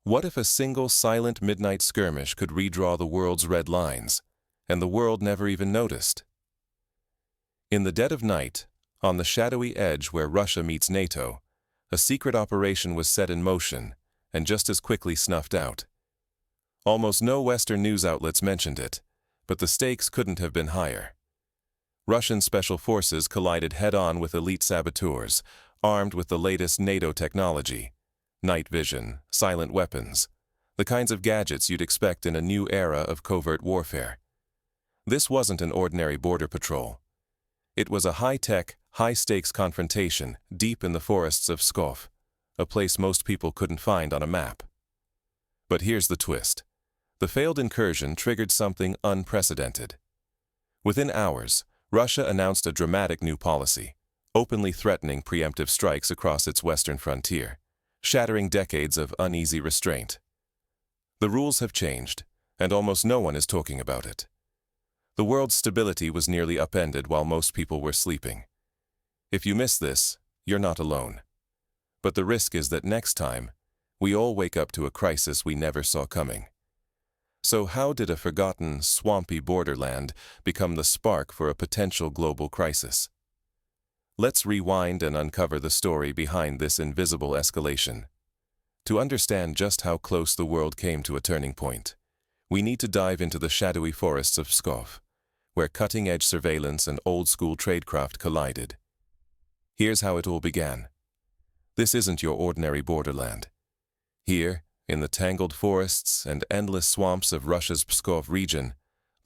What if a single silent midnight skirmish could redraw the world's red lines, and the world never even noticed? In the dead of night, on the shadowy edge where Russia meets NATO, a secret operation was set in motion and just as quickly snuffed out. Almost no Western news outlets mentioned it, but the stakes couldn't have been higher. Russian special forces collided head-on with elite saboteurs, armed with the latest NATO technology, night vision, silent weapons, the kinds of gadgets you'd expect in a new era of covert warfare. This wasn't an ordinary border patrol. It was a high-tech, high-stakes confrontation deep in the forests of Pskov, a place most people couldn't find on a map. But here's the twist. The failed incursion triggered something unprecedented. Within hours, Russia announced a dramatic new policy, openly threatening preemptive strikes across its western frontier, shattering decades of uneasy restraint. The rules have changed, and almost no one is talking about it. The world's stability was nearly upended while most people were sleeping. If you miss this, you're not alone. But the risk is that next time, we all wake up to a crisis we never saw coming. So how did a forgotten, swampy borderland become the spark for a potential global crisis? Let's rewind and uncover the story behind this invisible escalation. To understand just how close the world came to a turning point, we need to dive into the shadowy forests of Pskov, where cutting-edge surveillance and old-school tradecraft collided. Here's how it all began. This isn't your ordinary borderland. Here, in the tangled forests and endless swamps of Russia's Pskov region,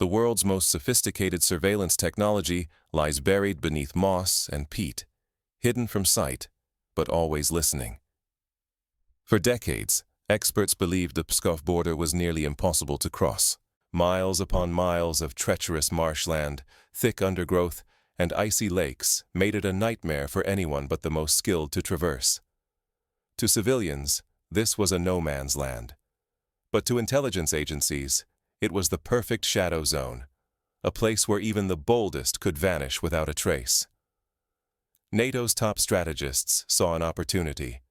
the world's most sophisticated surveillance technology lies buried beneath moss and peat, hidden from sight, but always listening. For decades, experts believed the Pskov border was nearly impossible to cross. Miles upon miles of treacherous marshland, thick undergrowth, and icy lakes made it a nightmare for anyone but the most skilled to traverse. To civilians, this was a no-man's land. But to intelligence agencies, it was the perfect shadow zone, a place where even the boldest could vanish without a trace. NATO's top strategists saw an opportunity.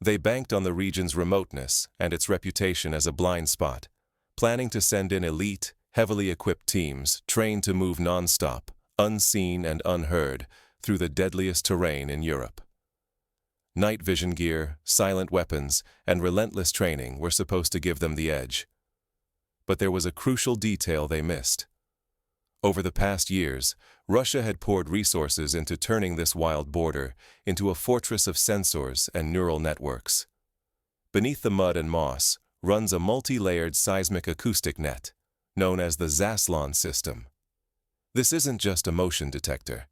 They banked on the region's remoteness and its reputation as a blind spot, planning to send in elite, heavily equipped teams trained to move non-stop, unseen and unheard, through the deadliest terrain in Europe. Night vision gear, silent weapons, and relentless training were supposed to give them the edge. But there was a crucial detail they missed. Over the past years, Russia had poured resources into turning this wild border into a fortress of sensors and neural networks. Beneath the mud and moss runs a multi-layered seismic acoustic net, known as the Zaslon system. This isn't just a motion detector.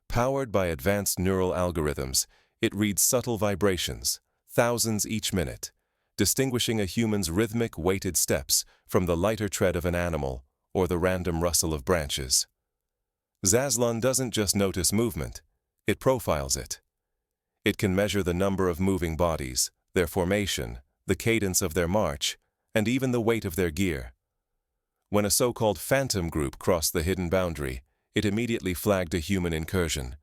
Powered by advanced neural algorithms, it reads subtle vibrations, thousands each minute, distinguishing a human's rhythmic, weighted steps from the lighter tread of an animal or the random rustle of branches. Zaslon doesn't just notice movement, it profiles it. It can measure the number of moving bodies, their formation, the cadence of their march, and even the weight of their gear. When a so-called phantom group crossed the hidden boundary, it immediately flagged a human incursion.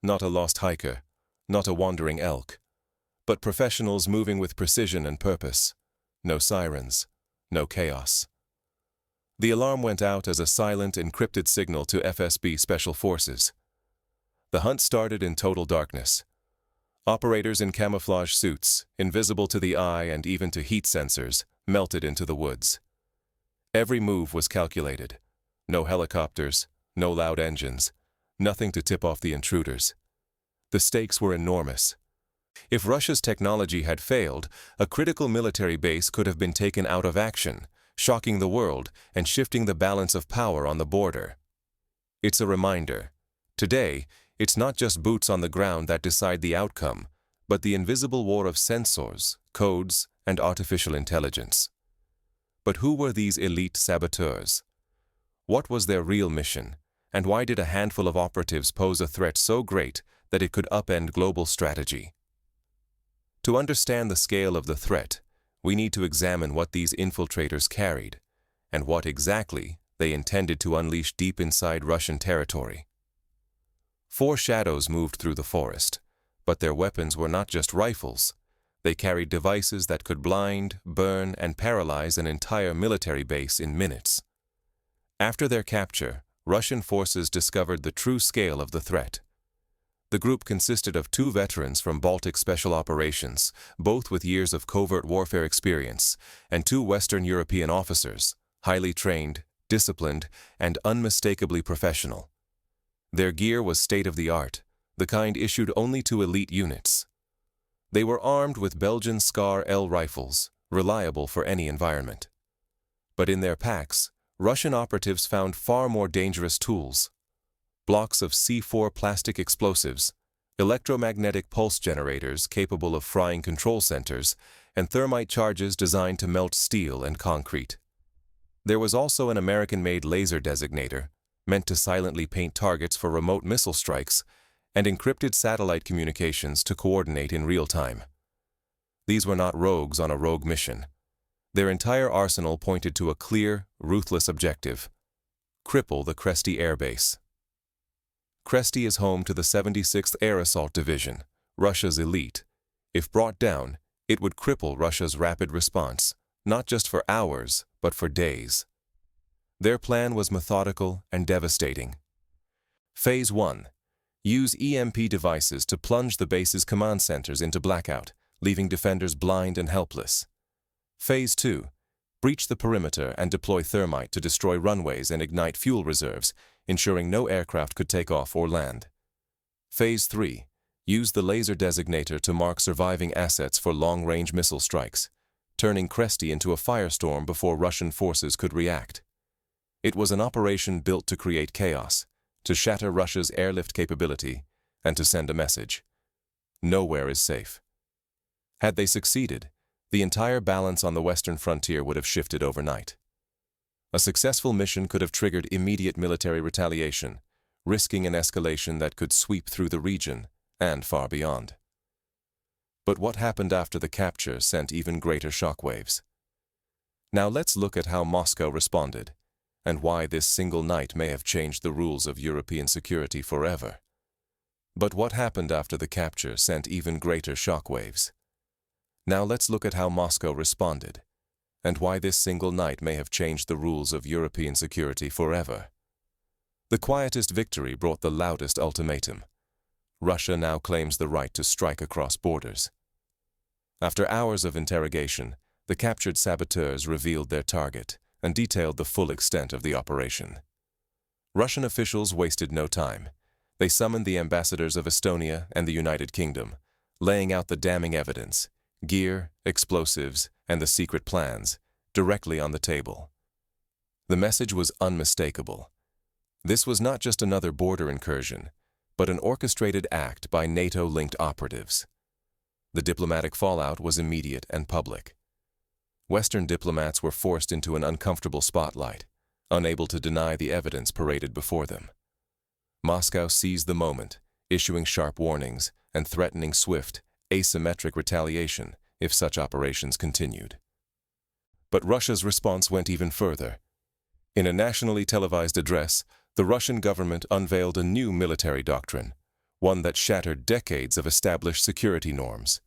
Not a lost hiker, not a wandering elk, but professionals moving with precision and purpose. No sirens, no chaos. The alarm went out as a silent, encrypted signal to FSB Special Forces. The hunt started in total darkness. Operators in camouflage suits, invisible to the eye and even to heat sensors, melted into the woods. Every move was calculated. No helicopters, no loud engines, nothing to tip off the intruders. The stakes were enormous. If Russia's technology had failed, a critical military base could have been taken out of action, shocking the world and shifting the balance of power on the border. It's a reminder. Today, it's not just boots on the ground that decide the outcome, but the invisible war of sensors, codes, and artificial intelligence. But who were these elite saboteurs? What was their real mission, and why did a handful of operatives pose a threat so great that it could upend global strategy? To understand the scale of the threat, we need to examine what these infiltrators carried, and what exactly they intended to unleash deep inside Russian territory. 4 shadows moved through the forest, but their weapons were not just rifles. They carried devices that could blind, burn, and paralyze an entire military base in minutes. After their capture, Russian forces discovered the true scale of the threat. The group consisted of 2 veterans from Baltic Special Operations, both with years of covert warfare experience, and 2 Western European officers, highly trained, disciplined, and unmistakably professional. Their gear was state-of-the-art, the kind issued only to elite units. They were armed with Belgian Scar L rifles, reliable for any environment. But in their packs, Russian operatives found far more dangerous tools: blocks of C4 plastic explosives, electromagnetic pulse generators capable of frying control centers, and thermite charges designed to melt steel and concrete. There was also an American-made laser designator, meant to silently paint targets for remote missile strikes, and encrypted satellite communications to coordinate in real time. These were not rogues on a rogue mission. Their entire arsenal pointed to a clear, ruthless objective: cripple the Kresty Air Base. Kresty is home to the 76th Air Assault Division, Russia's elite. If brought down, it would cripple Russia's rapid response, not just for hours, but for days. Their plan was methodical and devastating. Phase 1. Use EMP devices to plunge the base's command centers into blackout, leaving defenders blind and helpless. Phase 2. Breach the perimeter and deploy thermite to destroy runways and ignite fuel reserves, ensuring no aircraft could take off or land. Phase 3. Use the laser designator to mark surviving assets for long-range missile strikes, turning Kresty into a firestorm before Russian forces could react. It was an operation built to create chaos, to shatter Russia's airlift capability, and to send a message: nowhere is safe. Had they succeeded, the entire balance on the western frontier would have shifted overnight. A successful mission could have triggered immediate military retaliation, risking an escalation that could sweep through the region and far beyond. But what happened after the capture sent even greater shockwaves. Now let's look at how Moscow responded, and why this single night may have changed the rules of European security forever. But what happened after the capture sent even greater shockwaves. Now let's look at how Moscow responded, and why this single night may have changed the rules of European security forever. The quietest victory brought the loudest ultimatum. Russia now claims the right to strike across borders. After hours of interrogation, the captured saboteurs revealed their target and detailed the full extent of the operation. Russian officials wasted no time. They summoned the ambassadors of Estonia and the United Kingdom, laying out the damning evidence: gear, explosives, and the secret plans, directly on the table. The message was unmistakable. This was not just another border incursion, but an orchestrated act by NATO-linked operatives. The diplomatic fallout was immediate and public. Western diplomats were forced into an uncomfortable spotlight, unable to deny the evidence paraded before them. Moscow seized the moment, issuing sharp warnings and threatening swift, asymmetric retaliation if such operations continued. But Russia's response went even further. In a nationally televised address, the Russian government unveiled a new military doctrine, one that shattered decades of established security norms.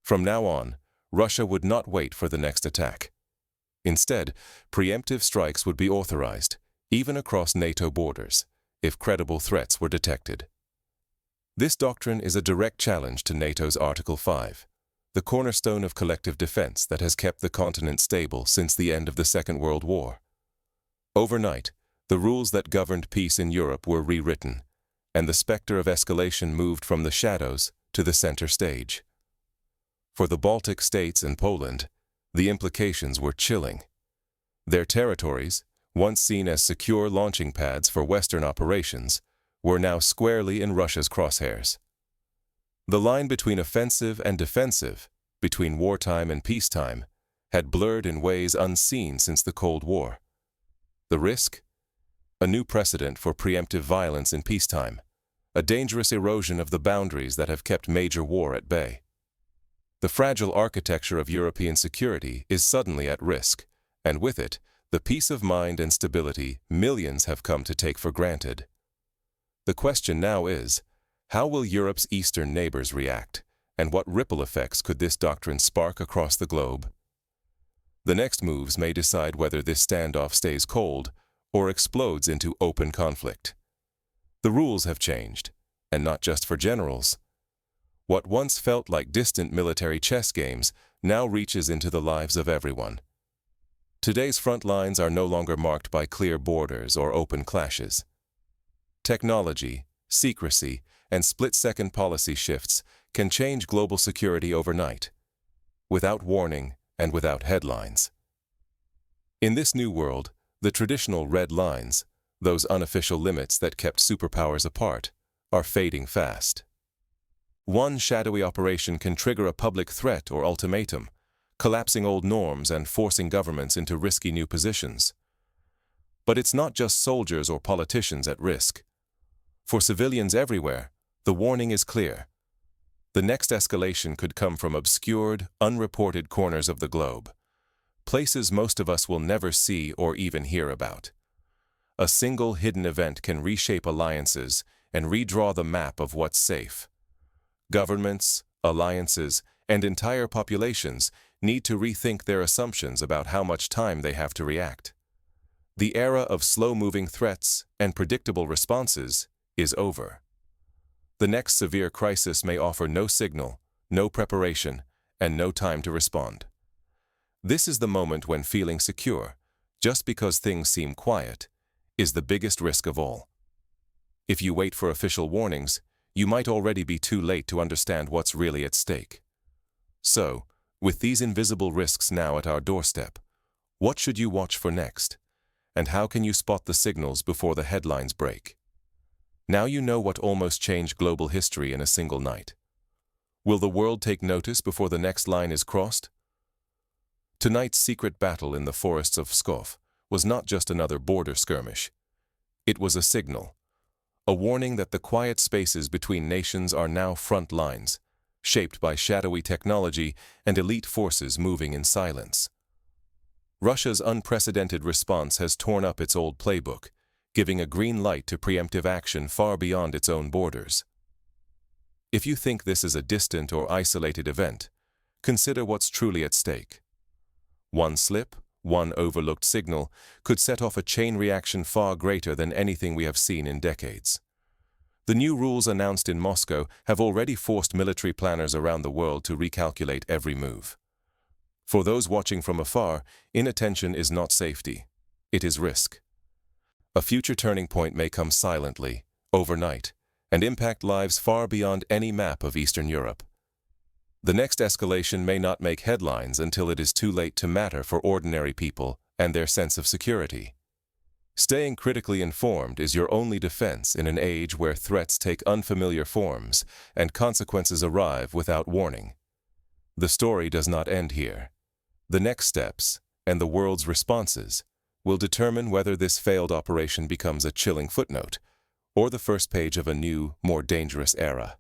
From now on, Russia would not wait for the next attack. Instead, preemptive strikes would be authorized, even across NATO borders, if credible threats were detected. This doctrine is a direct challenge to NATO's Article 5, the cornerstone of collective defense that has kept the continent stable since the end of the Second World War. Overnight, the rules that governed peace in Europe were rewritten, and the specter of escalation moved from the shadows to the center stage. For the Baltic states and Poland, the implications were chilling. Their territories, once seen as secure launching pads for Western operations, were now squarely in Russia's crosshairs. The line between offensive and defensive, between wartime and peacetime, had blurred in ways unseen since the Cold War. The risk? A new precedent for preemptive violence in peacetime, a dangerous erosion of the boundaries that have kept major war at bay. The fragile architecture of European security is suddenly at risk, and with it, the peace of mind and stability millions have come to take for granted. The question now is, how will Europe's eastern neighbors react, And what ripple effects could this doctrine spark across the globe? The next moves may decide whether this standoff stays cold or explodes into open conflict. The rules have changed, and not just for generals. What once felt like distant military chess games now reaches into the lives of everyone. Today's front lines are no longer marked by clear borders or open clashes. Technology, secrecy, and split-second policy shifts can change global security overnight, without warning and without headlines. In this new world, the traditional red lines, those unofficial limits that kept superpowers apart, are fading fast. One shadowy operation can trigger a public threat or ultimatum, collapsing old norms and forcing governments into risky new positions. But it's not just soldiers or politicians at risk. For civilians everywhere, the warning is clear. The next escalation could come from obscured, unreported corners of the globe, places most of us will never see or even hear about. A single hidden event can reshape alliances and redraw the map of what's safe. Governments, alliances, and entire populations need to rethink their assumptions about how much time they have to react. The era of slow-moving threats and predictable responses is over. The next severe crisis may offer no signal, no preparation, and no time to respond. This is the moment when feeling secure, just because things seem quiet, is the biggest risk of all. If you wait for official warnings, you might already be too late to understand what's really at stake. So, with these invisible risks now at our doorstep, what should you watch for next? And how can you spot the signals before the headlines break? Now you know what almost changed global history in a single night. Will the world take notice before the next line is crossed? Tonight's secret battle in the forests of Pskov was not just another border skirmish. It was a signal, a warning that the quiet spaces between nations are now front lines, shaped by shadowy technology and elite forces moving in silence. Russia's unprecedented response has torn up its old playbook, giving a green light to preemptive action far beyond its own borders. If you think this is a distant or isolated event, consider what's truly at stake. One slip, one overlooked signal, could set off a chain reaction far greater than anything we have seen in decades. The new rules announced in Moscow have already forced military planners around the world to recalculate every move. For those watching from afar, inattention is not safety, it is risk. A future turning point may come silently, overnight, and impact lives far beyond any map of Eastern Europe. The next escalation may not make headlines until it is too late to matter for ordinary people and their sense of security. Staying critically informed is your only defense in an age where threats take unfamiliar forms and consequences arrive without warning. The story does not end here. The next steps, and the world's responses, will determine whether this failed operation becomes a chilling footnote or the first page of a new, more dangerous era.